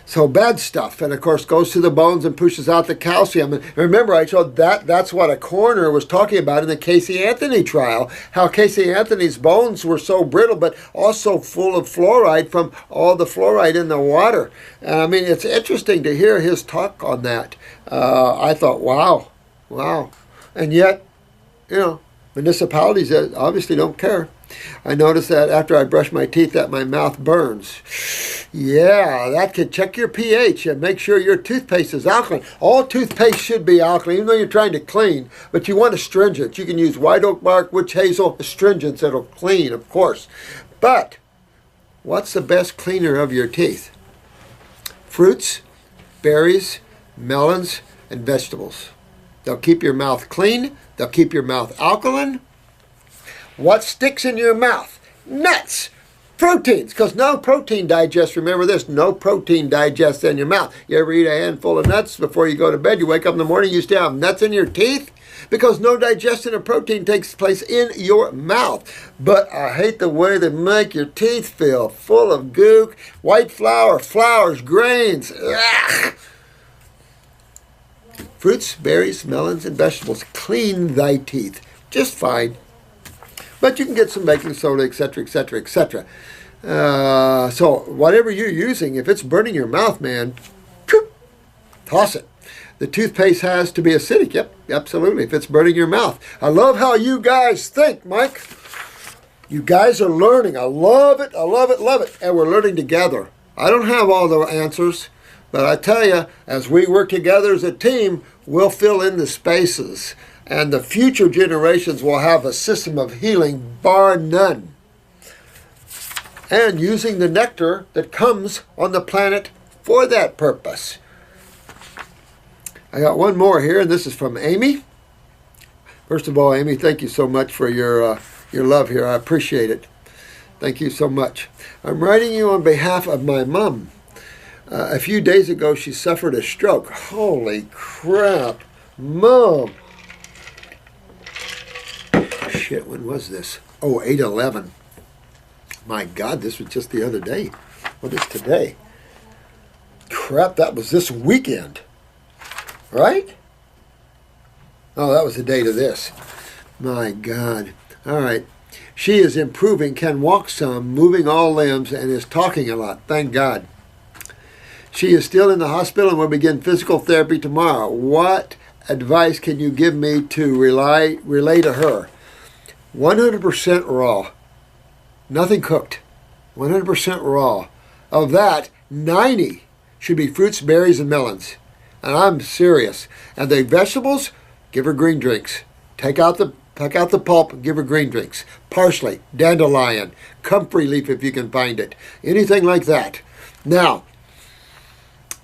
So bad stuff, and of course goes to the bones and pushes out the calcium. And remember, I showed that's what a coroner was talking about in the Casey Anthony trial, how Casey Anthony's bones were so brittle, but also full of fluoride from all the fluoride in the water. I mean, it's interesting to hear his talk on that. I thought, wow. And yet, municipalities obviously don't care. I noticed that after I brush my teeth that my mouth burns. Yeah, that could check your pH and make sure your toothpaste is alkaline. All toothpaste should be alkaline, even though you're trying to clean, but you want astringents. You can use white oak bark, witch hazel, astringents that'll clean, of course. But what's the best cleaner of your teeth? Fruits, berries, melons, and vegetables. They'll keep your mouth clean. They'll keep your mouth alkaline. What sticks in your mouth? Nuts, proteins, because no protein digests. Remember this, no protein digests in your mouth. You ever eat a handful of nuts before you go to bed? You wake up in the morning, you still have nuts in your teeth? Because no digestion of protein takes place in your mouth. But I hate the way they make your teeth feel, full of gook, white flour, flours, grains. Ugh. Fruits, berries, melons, and vegetables clean thy teeth just fine. But you can get some baking soda, etc., etc., etc. So whatever you're using, if it's burning your mouth, man, toss it. The toothpaste has to be acidic. Yep, absolutely, if it's burning your mouth. I love how you guys think, Mike. You guys are learning. I love it, I love it, love it. And we're learning together. I don't have all the answers, but I tell you, as we work together as a team, we'll fill in the spaces. And the future generations will have a system of healing, bar none. And using the nectar that comes on the planet for that purpose. I got one more here, and this is from Amy. First of all, Amy, thank you so much for your love here. I appreciate it. Thank you so much. I'm writing you on behalf of my mom. A few days ago, she suffered a stroke. Holy crap. Mom. shit, when was this? Oh, 8/11. My God, this was just the other day. What is today? Crap, that was this weekend. Right? Oh, that was the date of this. My God. All right. She is improving, can walk some, moving all limbs, and is talking a lot. Thank God. She is still in the hospital and will begin physical therapy tomorrow. What advice can you give me to relay to her? 100% raw. Nothing cooked. 100% raw. Of that, 90 should be fruits, berries, and melons. And I'm serious. And the vegetables, give her green drinks. Take out the pulp and give her green drinks. Parsley, dandelion, comfrey leaf if you can find it. Anything like that. Now,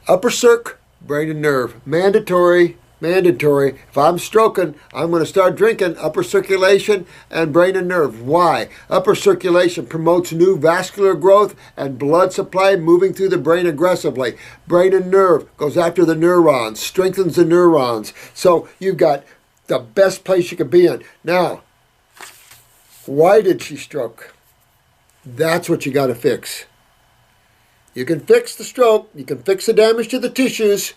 upper circ, brain and nerve. Mandatory. If I'm stroking, I'm going to start drinking upper circulation and brain and nerve. Why? Upper circulation promotes new vascular growth and blood supply moving through the brain aggressively. Brain and nerve goes after the neurons, strengthens the neurons. So you've got the best place you could be in. Now, why did she stroke? That's what you got to fix. You can fix the stroke. You can fix the damage to the tissues.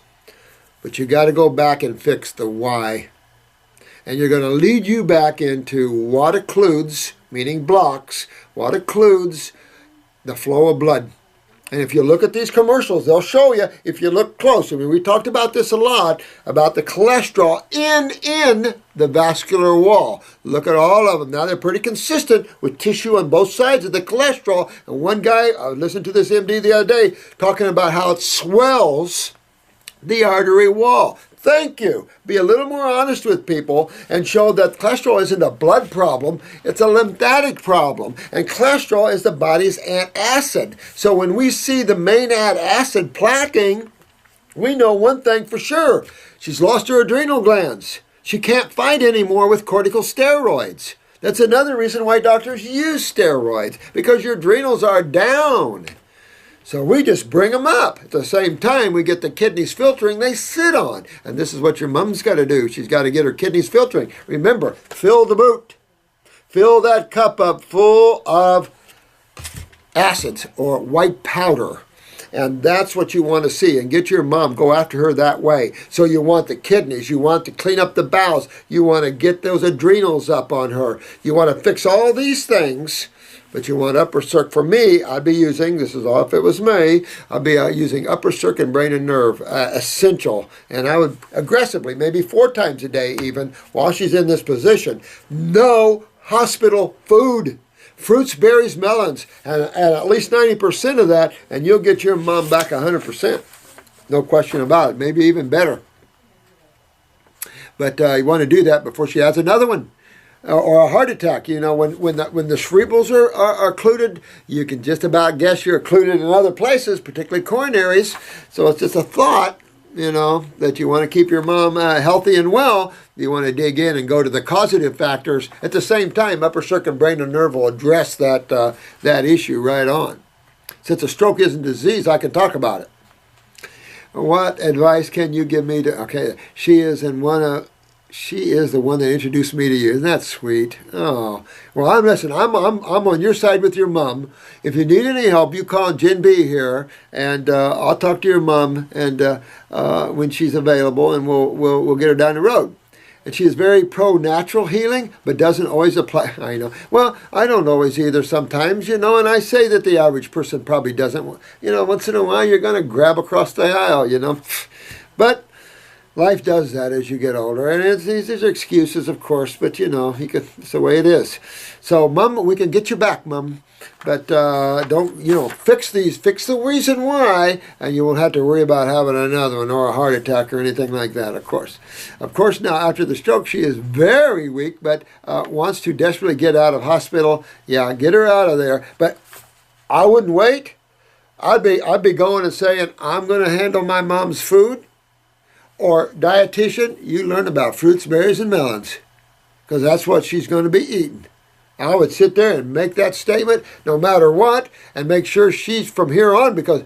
But you got to go back and fix the why. And you're going to lead you back into what occludes, meaning blocks, what occludes the flow of blood. And if you look at these commercials, they'll show you, if you look close. I mean, we talked about this a lot, about the cholesterol in the vascular wall. Look at all of them. Now they're pretty consistent with tissue on both sides of the cholesterol. And one guy, I listened to this MD the other day, talking about how it swells the artery wall. Thank you. Be a little more honest with people and show that cholesterol isn't a blood problem, it's a lymphatic problem. And cholesterol is the body's antacid. So when we see the main antacid plaquing, we know one thing for sure. She's lost her adrenal glands. She can't fight anymore with corticosteroids. That's another reason why doctors use steroids, because your adrenals are down. So we just bring them up. At the same time, we get the kidneys filtering they sit on. And this is what your mom's got to do. She's got to get her kidneys filtering. Remember, fill the boot. Fill that cup up full of acids or white powder. And that's what you want to see. And get your mom, go after her that way. So you want the kidneys. You want to clean up the bowels. You want to get those adrenals up on her. You want to fix all these things. But you want upper circ. For me, I'd be using, this is all if it was me, I'd be using upper circ and brain and nerve, essential. And I would aggressively, maybe 4 times a day even, while she's in this position. No hospital food. Fruits, berries, melons, and at least 90% of that, and you'll get your mom back 100%. No question about it. Maybe even better. But you want to do that before she has another one. Or a heart attack. You know, when the cerebrals are occluded, you can just about guess you're occluded in other places, particularly coronaries. So it's just a thought, you know, that you want to keep your mom healthy and well. You want to dig in and go to the causative factors. At the same time, upper circ and brain and nerve will address that issue right on. Since a stroke isn't disease, I can talk about it. What advice can you give me to? Okay, she is the one that introduced me to you. Isn't that sweet? Oh, well, I'm on your side with your mom. If you need any help, you call Jen B here, and I'll talk to your mom and when she's available, and we'll get her down the road. And she is very pro-natural healing, but doesn't always apply. I know. Well, I don't always either sometimes, you know, and I say that the average person probably doesn't. You know, once in a while you're going to grab across the aisle, you know. But life does that as you get older. And these are excuses, of course, but, you know, it's the way it is. So, Mom, we can get you back, Mom. But don't, you know, fix the reason why, and you won't have to worry about having another one or a heart attack or anything like that, of course. Of course, now, after the stroke, she is very weak, but wants to desperately get out of hospital. Yeah, get her out of there. But I wouldn't wait. I'd be going and saying, I'm going to handle my mom's food. Or dietitian, you learn about fruits, berries, and melons. Because that's what she's going to be eating. I would sit there and make that statement no matter what, and make sure she's from here on, because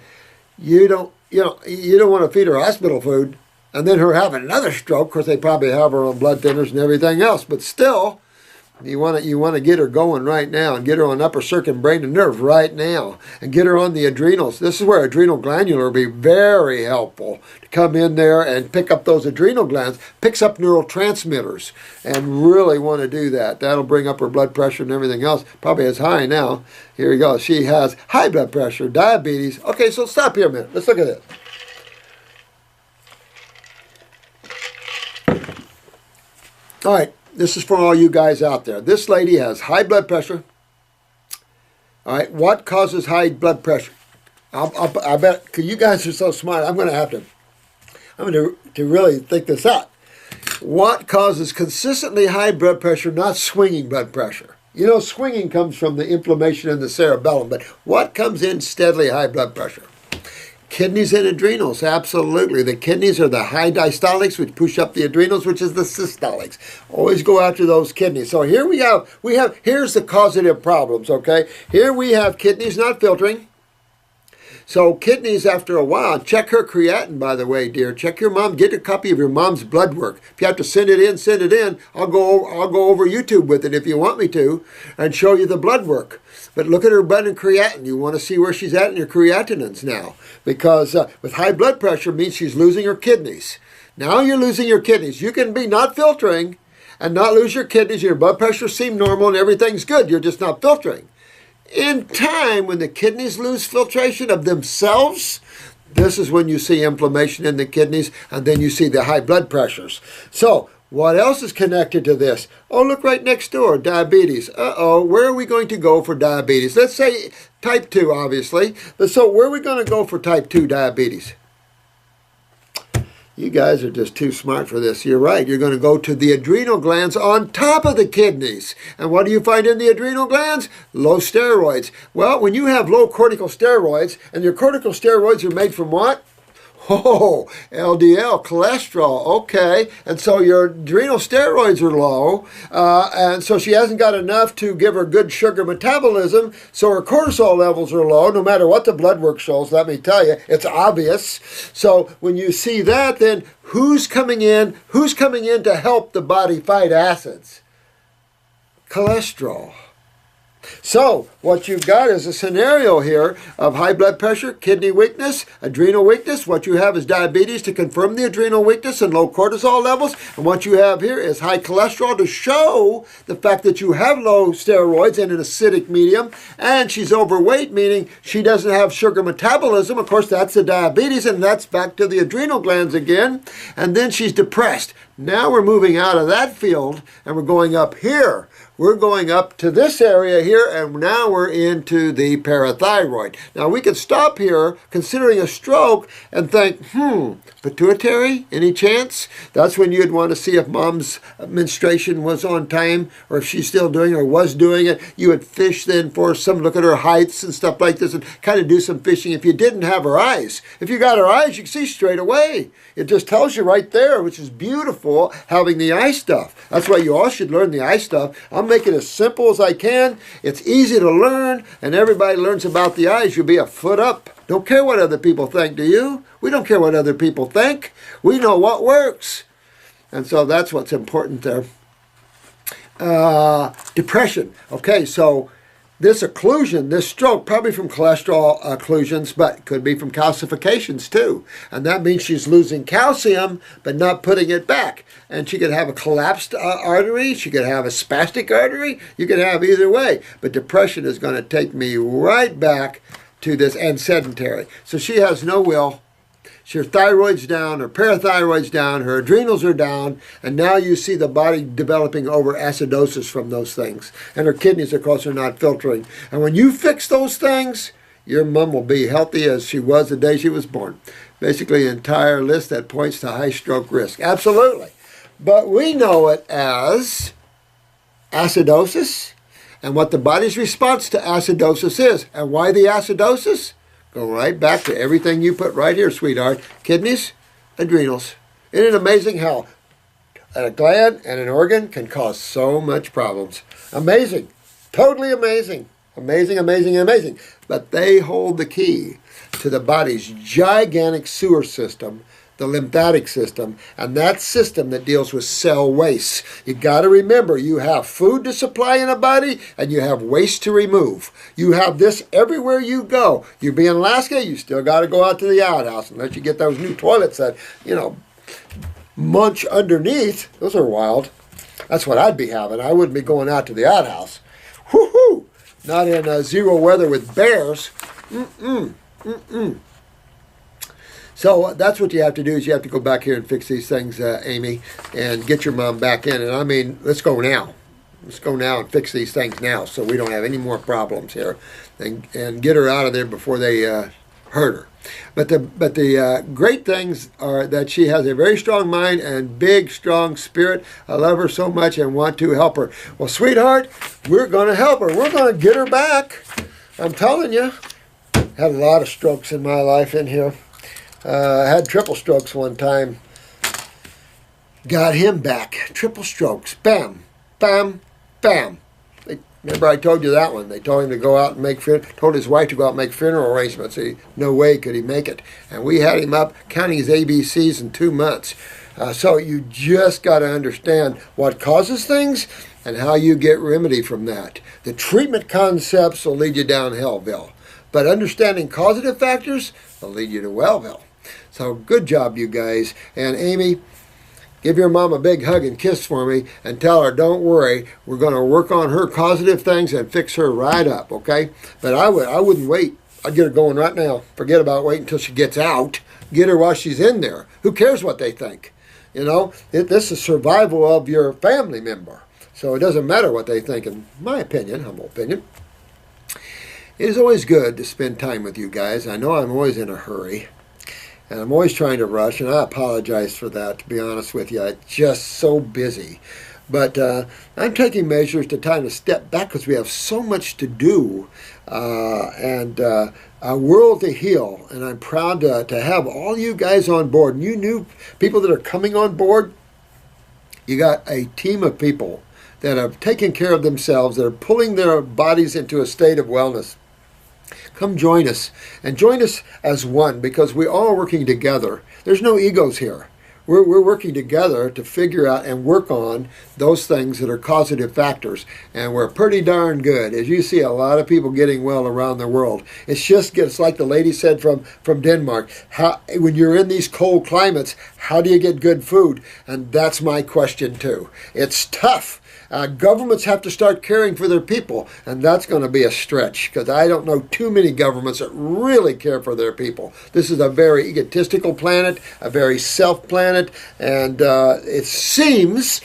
you don't want to feed her hospital food and then her having another stroke, because they probably have her on blood thinners and everything else. But still, You want to get her going right now and get her on upper circuit brain and nerve right now and get her on the adrenals. This is where adrenal glandular will be very helpful to come in there and pick up those adrenal glands, picks up neurotransmitters, and really want to do that. That'll bring up her blood pressure and everything else. Probably is high now. Here we go. She has high blood pressure, diabetes. Okay, so stop here a minute. Let's look at this. All right. This is for all you guys out there. This lady has high blood pressure. All right, what causes high blood pressure? I bet, because you guys are so smart, I'm going to really think this out. What causes consistently high blood pressure, not swinging blood pressure? You know, swinging comes from the inflammation in the cerebellum, but what comes in steadily high blood pressure? Kidneys and adrenals, absolutely. The kidneys are the high diastolics, which push up the adrenals, which is the systolics. Always go after those kidneys. So here here's the causative problems, okay? Here we have kidneys not filtering. So kidneys, after a while, check her creatinine, by the way, dear. Check your mom. Get a copy of your mom's blood work. If you have to send it in, send it in. I'll go over YouTube with it if you want me to and show you the blood work. But look at her blood and creatinine. You want to see where she's at in her creatinines now. Because with high blood pressure means she's losing her kidneys. Now you're losing your kidneys. You can be not filtering and not lose your kidneys. Your blood pressure seems normal and everything's good. You're just not filtering. In time, when the kidneys lose filtration of themselves, this is when you see inflammation in the kidneys, and then you see the high blood pressures. So, what else is connected to this? Oh, look right next door, diabetes. Uh-oh, where are we going to go for diabetes? Let's say type 2, obviously. But so, where are we going to go for type 2 diabetes? You guys are just too smart for this. You're right. You're going to go to the adrenal glands on top of the kidneys. And what do you find in the adrenal glands? Low steroids. Well, when you have low corticosteroids, and your corticosteroids are made from what? Oh, LDL, cholesterol, okay. And so your adrenal steroids are low, and so she hasn't got enough to give her good sugar metabolism, so her cortisol levels are low, no matter what the blood work shows, let me tell you, it's obvious. So when you see that, then who's coming in? Who's coming in to help the body fight acids? Cholesterol. So, what you've got is a scenario here of high blood pressure, kidney weakness, adrenal weakness. What you have is diabetes to confirm the adrenal weakness and low cortisol levels. And what you have here is high cholesterol to show the fact that you have low steroids and an acidic medium. And she's overweight, meaning she doesn't have sugar metabolism. Of course, that's the diabetes, and that's back to the adrenal glands again. And then she's depressed. Now we're moving out of that field, and we're going up here. We're going up to this area here, and now we're into the parathyroid. Now, we could stop here, considering a stroke, and think, pituitary, any chance? That's when you'd want to see if mom's menstruation was on time, or if she's still doing or was doing it. You would fish then for some, look at her heights and stuff like this, and kind of do some fishing if you didn't have her eyes. If you got her eyes, you can see straight away. It just tells you right there, which is beautiful, having the eye stuff. That's why you all should learn the eye stuff. I'm making it as simple as I can. It's easy to learn, and everybody learns about the eyes. You'll be a foot up. Don't care what other people think, do you? We don't care what other people think. We know what works. And so that's what's important there. Depression. Okay, so this occlusion, this stroke, probably from cholesterol occlusions, but could be from calcifications too. And that means she's losing calcium, but not putting it back. And she could have a collapsed artery. She could have a spastic artery. You could have either way. But depression is going to take me right back to this, and sedentary. So she has no will. Her thyroid's down, her parathyroid's down, her adrenals are down, and now you see the body developing over acidosis from those things. And her kidneys, of course, are not filtering. And when you fix those things, your mom will be healthy as she was the day she was born. Basically, an entire list that points to high stroke risk. Absolutely. But we know it as acidosis, and what the body's response to acidosis is. And why the acidosis? Go right back to everything you put right here, sweetheart. Kidneys, adrenals. Isn't it amazing how a gland and an organ can cause so much problems? Amazing. Totally amazing. Amazing, amazing, amazing. But they hold the key to the body's gigantic sewer system the lymphatic system, and that system that deals with cell waste. You got to remember, you have food to supply in a body, and you have waste to remove. You have this everywhere you go. You be in Alaska, you still got to go out to the outhouse unless you get those new toilets that, munch underneath. Those are wild. That's what I'd be having. I wouldn't be going out to the outhouse. Whoo-hoo! Not in zero weather with bears. So that's what you have to do, is you have to go back here and fix these things, Amy, and get your mom back in. And I mean, let's go now. Let's go now and fix these things now so we don't have any more problems here, and get her out of there before they hurt her. But the great things are that she has a very strong mind and big, strong spirit. I love her so much and want to help her. Well, sweetheart, we're going to help her. We're going to get her back. I'm telling you. Had a lot of strokes in my life in here. I had triple strokes one time. Got him back. Triple strokes. Bam, bam, bam. Remember I told you that one. They told him to go out and told his wife to go out and make funeral arrangements. No way could he make it. And we had him up counting his ABCs in 2 months. So you just got to understand what causes things and how you get remedy from that. The treatment concepts will lead you down hellville. But understanding causative factors will lead you to wellville. So good job, you guys. And Amy, give your mom a big hug and kiss for me and tell her, don't worry, we're going to work on her causative things and fix her right up, okay? But I wouldn't wait. I'd get her going right now. Forget about waiting until she gets out. Get her while she's in there. Who cares what they think? This is survival of your family member. So it doesn't matter what they think, in my opinion, humble opinion. It is always good to spend time with you guys. I know I'm always in a hurry. And I'm always trying to rush, and I apologize for that, to be honest with you. I'm just so busy. But I'm taking measures to kind of step back because we have so much to do and a world to heal. And I'm proud to have all you guys on board. And you new people that are coming on board, you got a team of people that are taking care of themselves, that are pulling their bodies into a state of wellness. Come join us, and join us as one, because we're all working together. There's no egos here. We're working together to figure out and work on those things that are causative factors, and we're pretty darn good. As you see, a lot of people getting well around the world. It's like the lady said from Denmark, when you're in these cold climates, how do you get good food? And that's my question too. It's tough. Governments have to start caring for their people, and that's going to be a stretch, because I don't know too many governments that really care for their people. This is a very egotistical planet, a very self planet, and it seems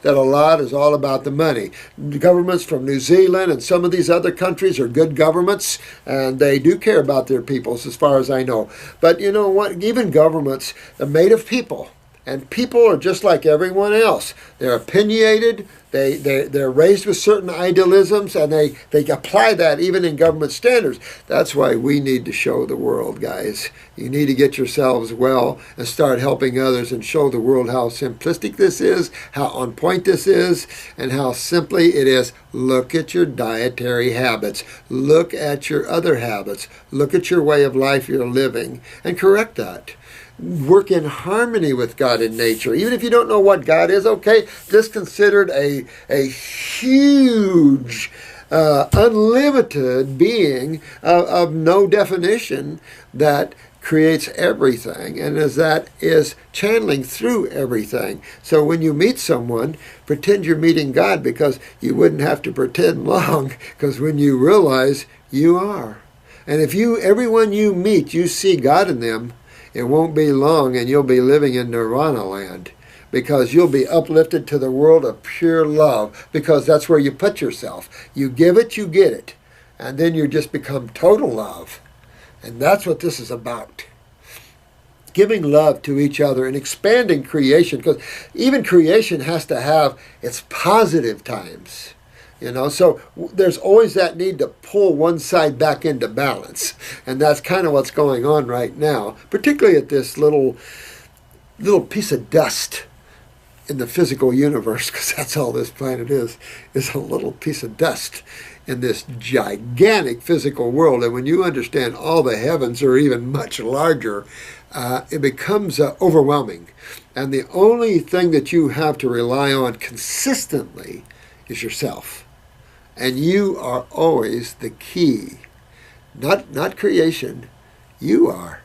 that a lot is all about the money. The governments from New Zealand and some of these other countries are good governments, and they do care about their peoples, as far as I know. But you know what? Even governments are made of people. And people are just like everyone else. They're opinionated, they're raised with certain idealisms, and they apply that even in government standards. That's why we need to show the world, guys. You need to get yourselves well and start helping others and show the world how simplistic this is, how on point this is, and how simply it is. Look at your dietary habits. Look at your other habits. Look at your way of life you're living and correct that. Work in harmony with God and nature. Even if you don't know what God is, okay, just considered a huge, unlimited being of no definition that creates everything, and as that is channeling through everything. So when you meet someone, pretend you're meeting God, because you wouldn't have to pretend long, because when you realize you are. And if everyone you meet, you see God in them, it won't be long and you'll be living in Nirvana land, because you'll be uplifted to the world of pure love, because that's where you put yourself. You give it, you get it. And then you just become total love. And that's what this is about. Giving love to each other and expanding creation, because even creation has to have its positive times. So there's always that need to pull one side back into balance. And that's kind of what's going on right now, particularly at this little piece of dust in the physical universe, because that's all this planet is a little piece of dust in this gigantic physical world. And when you understand all the heavens are even much larger, it becomes overwhelming. And the only thing that you have to rely on consistently is yourself. And you are always the key. Not creation. You are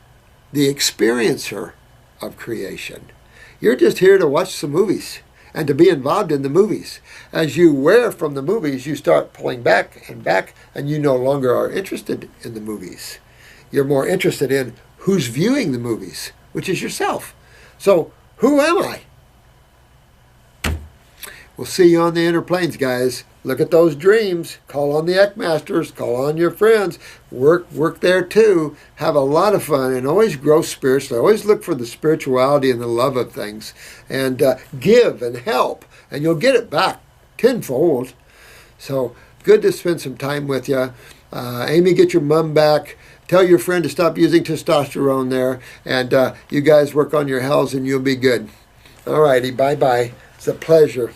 the experiencer of creation. You're just here to watch some movies and to be involved in the movies. As you wear from the movies, you start pulling back, and you no longer are interested in the movies. You're more interested in who's viewing the movies, which is yourself. So, who am I? We'll see you on the inner planes, guys. Look at those dreams. Call on the Eckmasters. Call on your friends. Work there too. Have a lot of fun and always grow spiritually. Always look for the spirituality and the love of things. And give and help. And you'll get it back tenfold. So good to spend some time with you. Amy, get your mom back. Tell your friend to stop using testosterone there. And you guys work on your health and you'll be good. All righty. Bye-bye. It's a pleasure.